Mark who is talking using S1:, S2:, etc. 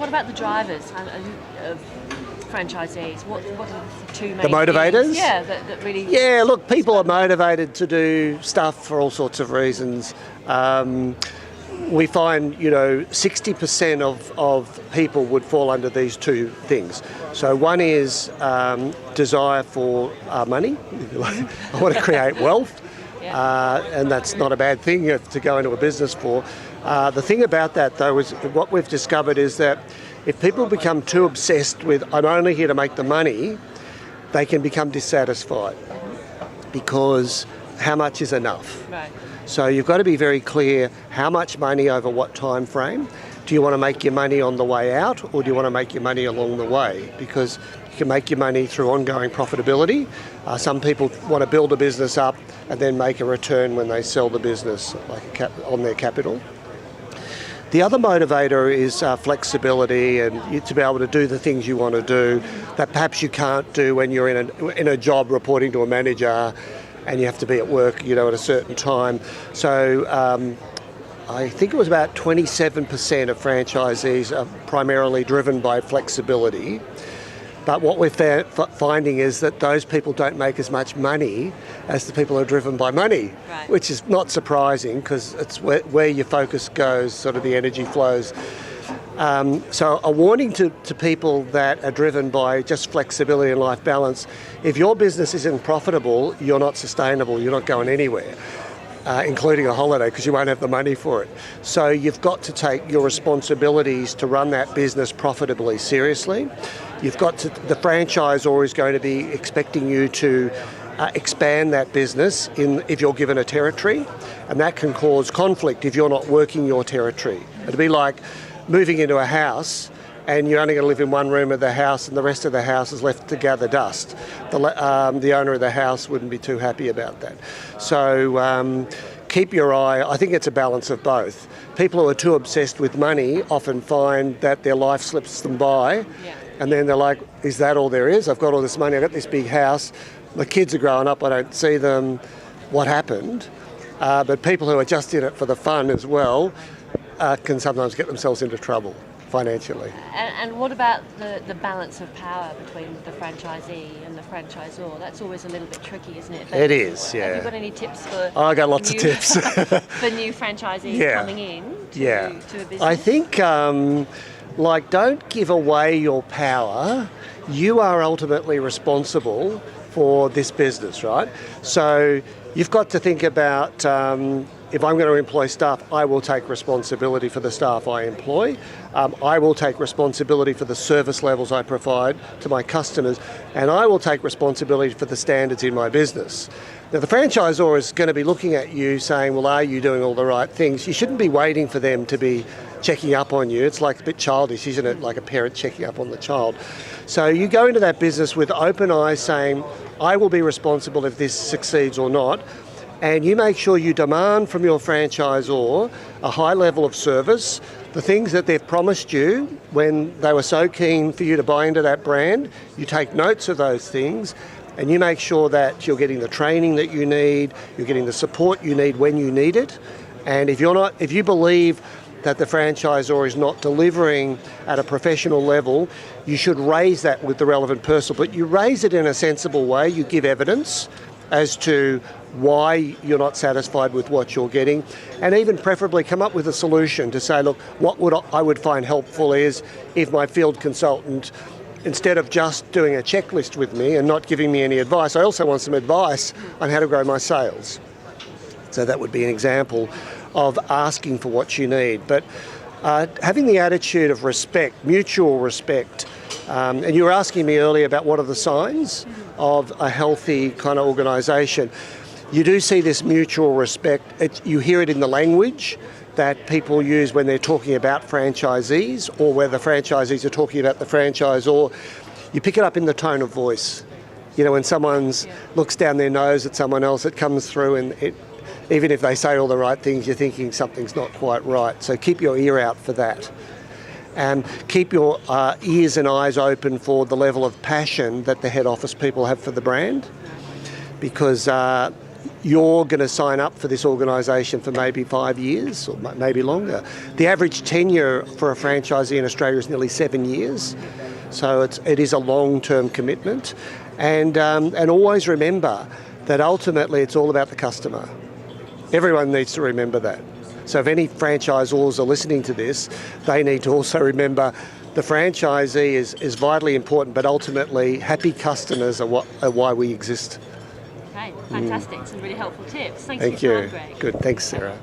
S1: what about the drivers of franchisees? What are the two main
S2: The motivators?
S1: things? Yeah, that really...
S2: Yeah, look, people are motivated to do stuff for all sorts of reasons. We find, 60% of people would fall under these two things. So one is desire for money. I want to create wealth, and that's not a bad thing to go into a business for. The thing about that, though, is what we've discovered is that if people become too obsessed with, I'm only here to make the money, they can become dissatisfied because how much is enough?
S1: Right.
S2: So you've got to be very clear how much money over what time frame. Do you want to make your money on the way out, or do you want to make your money along the way? Because you can make your money through ongoing profitability. Some people want to build a business up and then make a return when they sell the business on their capital. The other motivator is flexibility and to be able to do the things you want to do that perhaps you can't do when you're in a job reporting to a manager and you have to be at work, at a certain time. So I think it was about 27% of franchisees are primarily driven by flexibility. But what we're finding is that those people don't make as much money as the people who are driven by money,
S1: right.
S2: Which is not surprising because it's where your focus goes, sort of the energy flows. So a warning to people that are driven by just flexibility and life balance, if your business isn't profitable, you're not sustainable, you're not going anywhere. Including a holiday, because you won't have the money for it. So you've got to take your responsibilities to run that business profitably seriously. The franchisor is going to be expecting you to expand that business if you're given a territory, and that can cause conflict if you're not working your territory. It'd be like moving into a house and you're only going to live in one room of the house and the rest of the house is left to gather dust. The owner of the house wouldn't be too happy about that. So keep your eye. I think it's a balance of both. People who are too obsessed with money often find that their life slips them by, and then they're like, is that all there is? I've got all this money, I've got this big house, my kids are growing up, I don't see them, what happened? But people who are just in it for the fun as well can sometimes get themselves into trouble financially.
S1: And what about the balance of power between the franchisee and the franchisor? That's always a little bit tricky, isn't it?
S2: It is, yeah.
S1: Have you got any tips for...
S2: I got lots of tips.
S1: for new franchisees coming in to a business?
S2: I think, don't give away your power. You are ultimately responsible for this business, right? So you've got to think about... if I'm going to employ staff, I will take responsibility for the staff I employ. I will take responsibility for the service levels I provide to my customers, and I will take responsibility for the standards in my business. Now, the franchisor is going to be looking at you saying, well, are you doing all the right things? You shouldn't be waiting for them to be checking up on you. It's like a bit childish, isn't it? Like a parent checking up on the child. So you go into that business with open eyes saying, I will be responsible if this succeeds or not. And you make sure you demand from your franchisor a high level of service, the things that they've promised you when they were so keen for you to buy into that brand. You take notes of those things and you make sure that you're getting the training that you need, you're getting the support you need when you need it. And if you believe that the franchisor is not delivering at a professional level, you should raise that with the relevant person. But you raise it in a sensible way, you give evidence as to why you're not satisfied with what you're getting, and even preferably come up with a solution to say, look, what I would find helpful is if my field consultant, instead of just doing a checklist with me and not giving me any advice, I also want some advice on how to grow my sales. So that would be an example of asking for what you need. But having the attitude of respect, mutual respect, and you were asking me earlier about what are the signs of a healthy kind of organisation. You do see this mutual respect. You hear it in the language that people use when they're talking about franchisees, or where the franchisees are talking about the franchisor. You pick it up in the tone of voice. When someone looks down their nose at someone else, it comes through, and even if they say all the right things, you're thinking something's not quite right. So keep your ear out for that. And keep your ears and eyes open for the level of passion that the head office people have for the brand. Because you're going to sign up for this organisation for maybe 5 years or maybe longer. The average tenure for a franchisee in Australia is nearly 7 years, so it is a long-term commitment. And always remember that ultimately it's all about the customer. Everyone needs to remember that. So if any franchisors are listening to this, they need to also remember the franchisee is vitally important, but ultimately happy customers are why we exist.
S1: Okay, fantastic. Some really helpful tips. Thanks
S2: Thank
S1: for your
S2: you.
S1: time, Greg.
S2: Good. Thanks, Sarah.